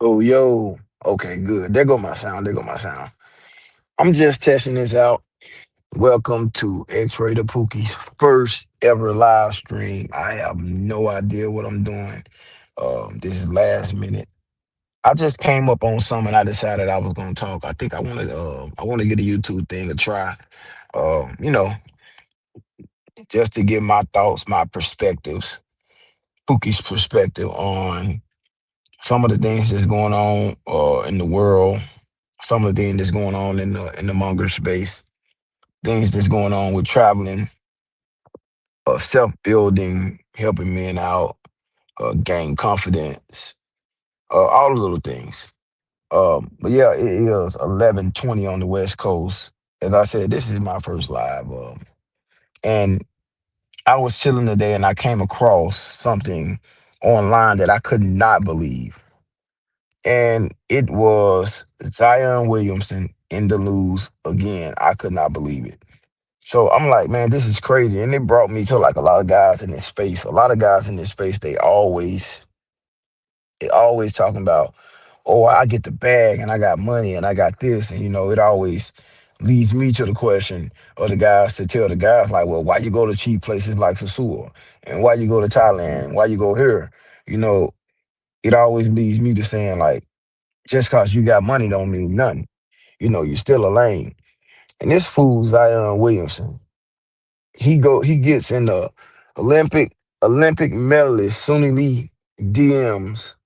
Oh, yo. Okay, good. There go my sound. There go my sound. I'm just testing this out. Welcome to X-Ray the Pookie's first ever live stream. I have no idea what I'm doing. This is last minute. I just came up on something and I decided I was gonna talk. I think I want to get a YouTube thing a try. Um, you know, just to give my thoughts, my perspectives, Pookie's perspective on some of the things that's going on in the world, some of the things that's going on in the monger space, things that's going on with traveling, self building, helping men out, gain confidence, all the little things. But yeah, it is 11:20 on the West Coast. As I said, this is my first live, and I was chilling today and I came across something online that I could not believe, and it was Zion Williamson in the lose again. I could not believe it. So I'm like, man, this is crazy. And it brought me to like a lot of guys in this space. A lot of guys in this space, they always talking about, oh, I get the bag and I got money and I got this. And it always leads me to the question of the guys to tell the guys like, well, why you go to cheap places like Sasua? And why you go to Thailand? Why you go here? You know, it always leads me to saying like, just cause you got money don't mean nothing. You're still a lame. And this fool Zion Williamson, he gets in the Olympic medalist Suni Lee DMs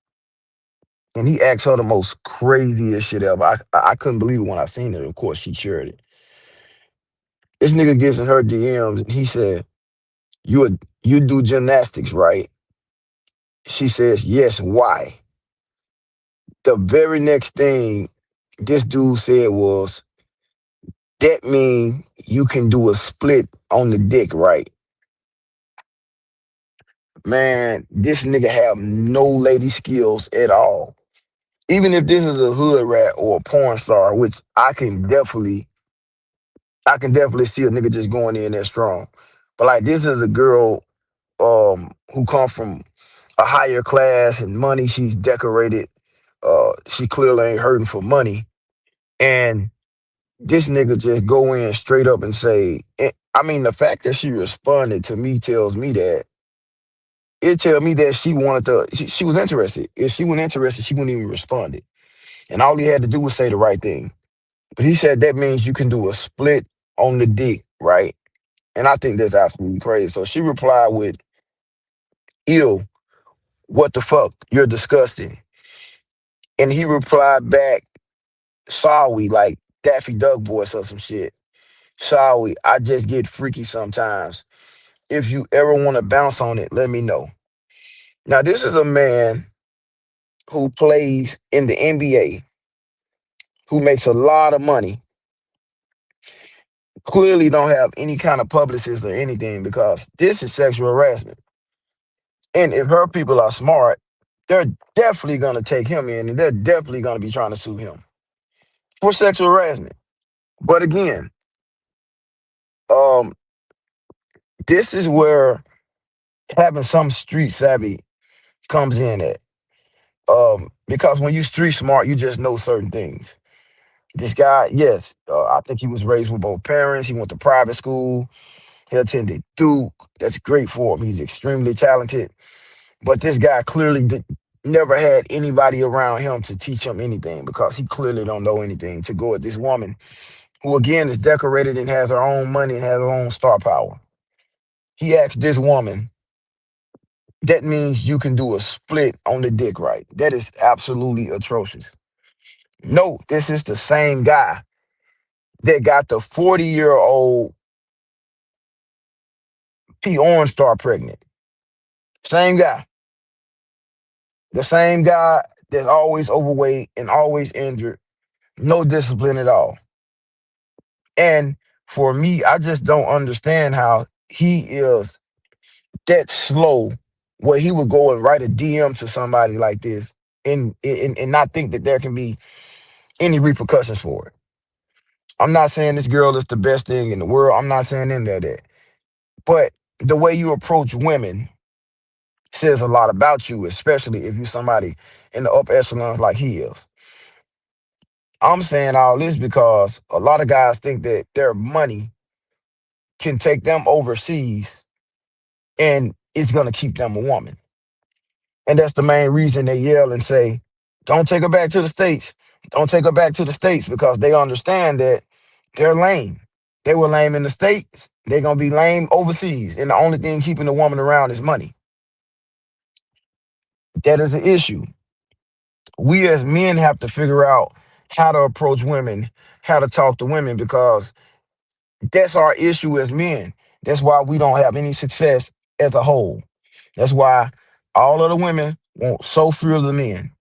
and he asks her the most craziest shit ever. I couldn't believe it when I seen it. Of course, she shared it. This nigga gets in her DMs and he said, "You do gymnastics, right?" She says, "Yes." Why? The very next thing this dude said was, "That mean you can do a split on the dick, right?" Man, this nigga have no lady skills at all. Even if this is a hood rat or a porn star, which I can definitely see a nigga just going in there strong. But like this is a girl who come from a higher class and money. She's decorated. She clearly ain't hurting for money. And this nigga just go in straight up and say, I mean, the fact that she responded to me tells me that it tell me that she wanted to. She was interested. If she wasn't interested, she wouldn't even respond. And all he had to do was say the right thing. But he said that means you can do a split on the dick, right? And I think that's absolutely crazy. So she replied with, "Ew, what the fuck? You're disgusting." And he replied back, "Sorry," like Daffy Duck voice or some shit. "Sorry, I just get freaky sometimes. If you ever want to bounce on it, let me know." Now, this is a man who plays in the NBA, who makes a lot of money, clearly don't have any kind of publicist or anything because this is sexual harassment. And if her people are smart, they're definitely gonna take him in and they're definitely gonna be trying to sue him for sexual harassment. But again, um, this is where having some street savvy comes in at. Because when you street smart, you just know certain things. This guy, yes, I think he was raised with both parents. He went to private school. He attended Duke. That's great for him. He's extremely talented. But this guy clearly never had anybody around him to teach him anything because he clearly don't know anything to go at this woman who again is decorated and has her own money and has her own star power. He asked this woman, that means you can do a split on the dick, right? That is absolutely atrocious. No, this is the same guy that got the 40-year-old P. Orange Star pregnant. Same guy. The same guy that's always overweight and always injured, no discipline at all. And for me, I just don't understand how he is that slow where he would go and write a DM to somebody like this and not think that there can be any repercussions for it. I'm not saying this girl is the best thing in the world. I'm not saying any of that. But the way you approach women says a lot about you, especially if you're somebody in the upper echelons like he is. I'm saying all this because a lot of guys think that their money can take them overseas and it's going to keep them a woman. And that's the main reason they yell and say, don't take her back to the States. Don't take her back to the States because they understand that they're lame. They were lame in the States. They're going to be lame overseas. And the only thing keeping the woman around is money. That is an issue. We as men have to figure out how to approach women, how to talk to women, because that's our issue as men. That's why we don't have any success as a whole. That's why all of the women want so few of the men.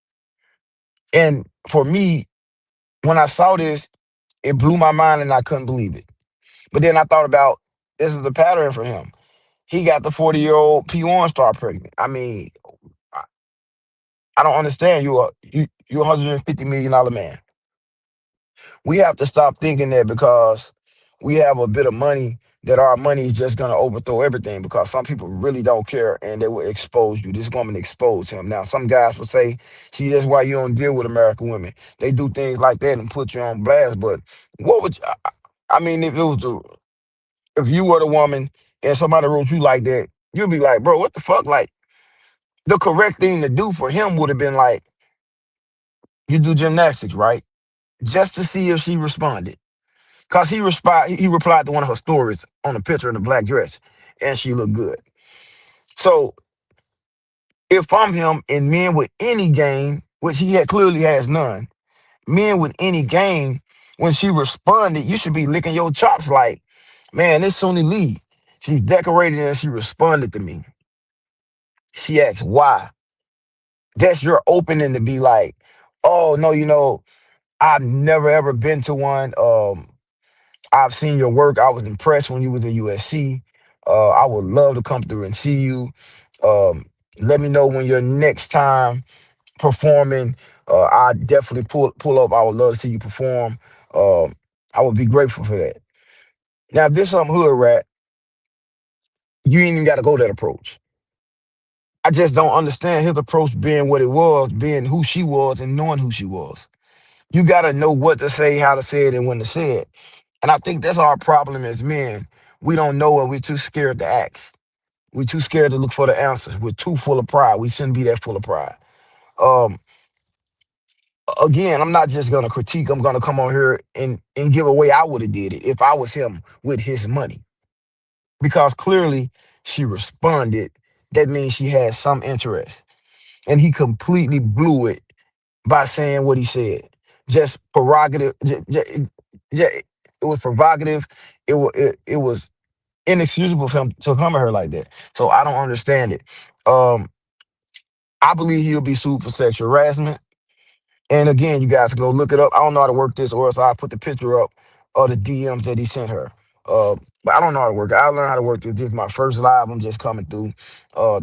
And for me, when I saw this, it blew my mind and I couldn't believe it. But then I thought about this is a pattern for him. He got the 40-year-old P1 star pregnant. I mean, I, I don't understand. You're $150 million man. We have to stop thinking that because we have a bit of money that our money is just gonna overthrow everything because some people really don't care and they will expose you. This woman exposed him. Now some guys will say, see, that's why you don't deal with American women. They do things like that and put you on blast. But what would I mean if it was if you were the woman and somebody wrote you like that, you'd be like, bro, what the fuck? Like the correct thing to do for him would have been like, you do gymnastics, right? Just to see if she responded. Cause he replied to one of her stories on a picture in a black dress, and she looked good. So if I'm him and men with any game, which he had clearly has none, men with any game, when she responded, you should be licking your chops like, man, this Suni Lee. She's decorated and she responded to me. She asked why. That's your opening to be like, oh no, I've never ever been to one. I've seen your work. I was impressed when you was at USC. I would love to come through and see you. Um, Let me know when your next time performing. I definitely pull up. I would love to see you perform. Um, I would be grateful for that. Now, if this some hood rat, you ain't even got to go that approach. I just don't understand his approach being what it was, being who she was, and knowing who she was. You got to know what to say, how to say it, and when to say it. And I think that's our problem as men. We don't know and we're too scared to ask. We're too scared to look for the answers. We're too full of pride. We shouldn't be that full of pride. Um, Again, I'm not just gonna critique. I'm gonna come on here and give away I would have did it if I was him with his money. Because clearly she responded. That means she had some interest. And he completely blew it by saying what he said. Just prerogative. It was provocative. It was inexcusable for him to come at her like that. So I don't understand it. Um, I believe he'll be sued for sexual harassment. And again, you guys can go look it up. I don't know how to work this, or else I put the picture up of the DMs that he sent her. But I don't know how to work it. I learned how to work this. This is my first live. I'm just coming through.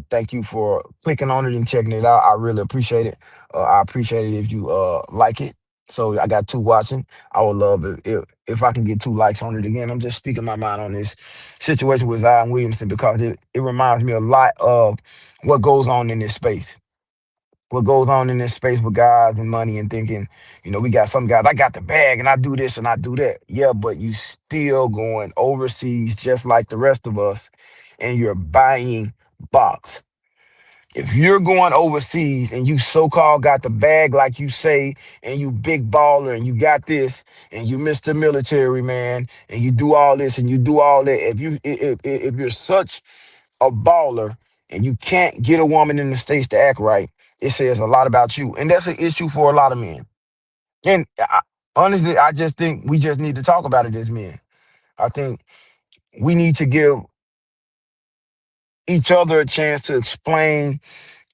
Thank you for clicking on it and checking it out. I really appreciate it. I appreciate it if you like it. So I got two watching. I would love it if I can get two likes on it again. I'm just speaking my mind on this situation with Zion Williamson because it reminds me a lot of what goes on in this space, what goes on in this space with guys and money and thinking, we got some guys, I got the bag and I do this and I do that. Yeah, but you still going overseas just like the rest of us and you're buying box. If you're going overseas and you so-called got the bag like you say and you big baller and you got this and you Mr. Military man and you do all this and you do all that, if you're such a baller and you can't get a woman in the States to act right, it says a lot about you. And that's an issue for a lot of men. And honestly, I just think we just need to talk about it as men. I think we need to give each other a chance to explain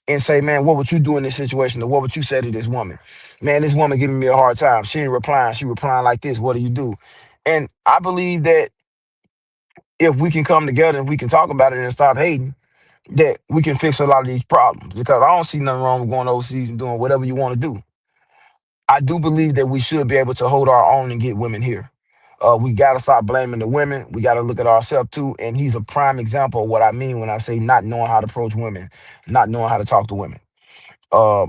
and say, man, what would you do in this situation? Or what would you say to this woman? Man, this woman giving me a hard time. She ain't replying. She replying like this. What do you do? And I believe that if we can come together and we can talk about it and stop hating, that we can fix a lot of these problems because I don't see nothing wrong with going overseas and doing whatever you want to do. I do believe that we should be able to hold our own and get women here. We gotta stop blaming the women. We gotta look at ourselves too. And he's a prime example of what I mean when I say not knowing how to approach women, not knowing how to talk to women. Uh,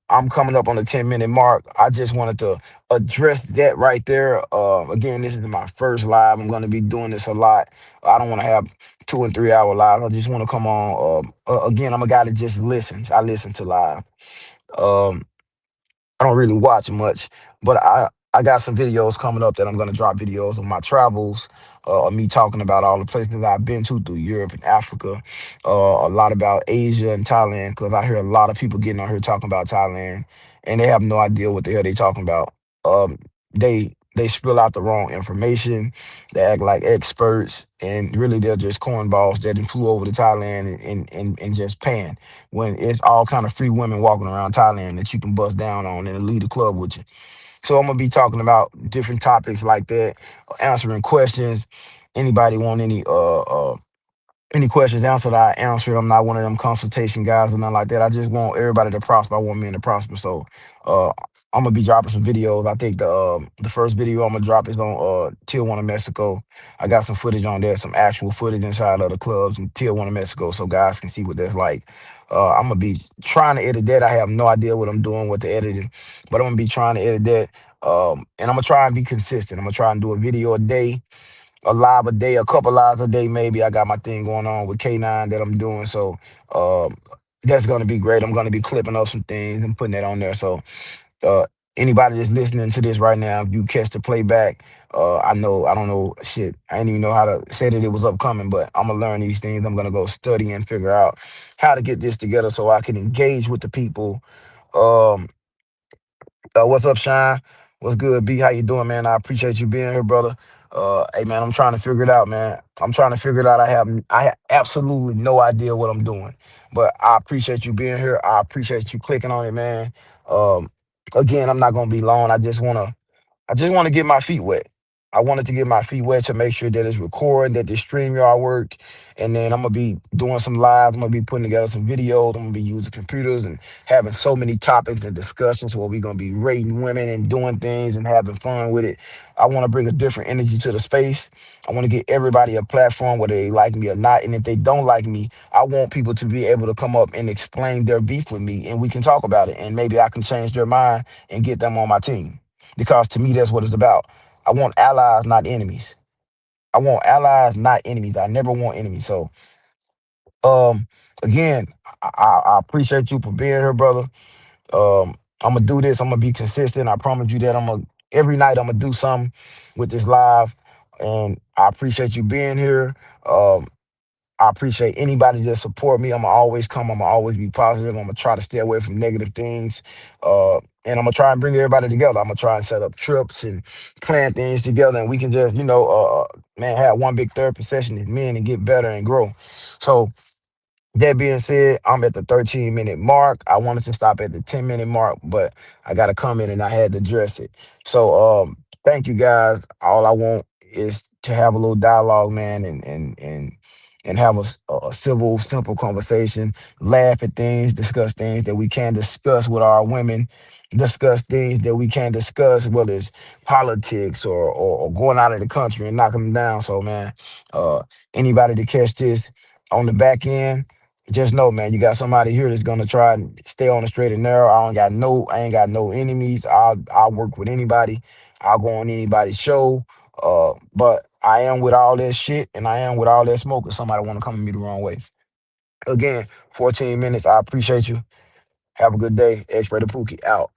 I'm coming up on the 10-minute mark. I just wanted to address that right there. Again, this is my first live. I'm going to be doing this a lot. I don't want to have 2 and 3 hour lives. I just want to come on. Again, I'm a guy that just listens. I listen to live. Um, I don't really watch much, but I got some videos coming up that I'm gonna drop videos of my travels, of me talking about all the places I've been to through Europe and Africa, a lot about Asia and Thailand, because I hear a lot of people getting on here talking about Thailand, and they have no idea what the hell they talking about. They spill out the wrong information, they act like experts, and really they're just cornballs that done flew over to Thailand and just paying when it's all kind of free women walking around Thailand that you can bust down on and leave the club with you. So I'm gonna be talking about different topics like that, answering questions. Anybody want any questions answered, I answer it. I'm not one of them consultation guys or nothing like that. I just want everybody to prosper. I want men to prosper. So uh I'm gonna be dropping some videos. I think the first video I'm gonna drop is on Tijuana, Mexico. I got some footage on there, some actual footage inside of the clubs in Tijuana, Mexico, so guys can see what that's like. I'm gonna be trying to edit that. I have no idea what I'm doing with the editing, but I'm gonna be trying to edit that. And I'm gonna try and be consistent. I'm gonna try and do a video a day, a live a day, a couple lives a day, maybe. I got my thing going on with K9 that I'm doing. So um, that's gonna be great. I'm gonna be clipping up some things and putting that on there. So uh, anybody that's listening to this right now, if you catch the playback, I don't know shit. I didn't even know how to say that it was upcoming, but I'm gonna learn these things. I'm gonna go study and figure out how to get this together so I can engage with the people. Um, what's up, Shine? What's good, B? How you doing, man? I appreciate you being here, brother. Hey, man, I'm trying to figure it out, man. I'm trying to figure it out. I have absolutely no idea what I'm doing, but I appreciate you being here. I appreciate you clicking on it, man. Um, Again, I'm not gonna be long. I just want to get my feet wet. I wanted to get my feet wet to make sure that it's recording, that the StreamYard work, and then I'm gonna be doing some lives. I'm gonna be putting together some videos. I'm gonna be using computers and having so many topics and discussions where we're gonna be rating women and doing things and having fun with it. I want to bring a different energy to the space. I want to get everybody a platform, whether they like me or not. And if they don't like me, I want people to be able to come up and explain their beef with me, and we can talk about it. And maybe I can change their mind and get them on my team, because to me that's what it's about. I want allies, not enemies. I want allies, not enemies. I never want enemies. So um again, I appreciate you for being here, brother. I'm gonna do this. I'm gonna be consistent. I promise you that I'm gonna every night I'm gonna do something with this live, and I appreciate you being here. Um, I appreciate anybody that support me. I'm gonna always come. I'm gonna always be positive. I'm gonna try to stay away from negative things. And I'm gonna try and bring everybody together. I'm gonna try and set up trips and plan things together, and we can just, man, have one big therapy session as men and get better and grow. So that being said, I'm at the 13-minute mark. I wanted to stop at the 10-minute mark, but I got to come in and I had to address it. So thank you guys. All I want is to have a little dialogue, man, and have a civil, simple conversation, laugh at things, discuss things that we can discuss with our women, discuss things that we can discuss, whether it's politics or going out of the country and knocking them down. So, man, uh, anybody to catch this on the back end, just know, man, you got somebody here that's gonna try and stay on the straight and narrow. I ain't got no enemies. I'll work with anybody. I'll go on anybody's show. But I am with all that shit, and I am with all that smoke if somebody wanna come at me the wrong way. Again, 14 minutes. I appreciate you. Have a good day. X-Ray the Pookie out.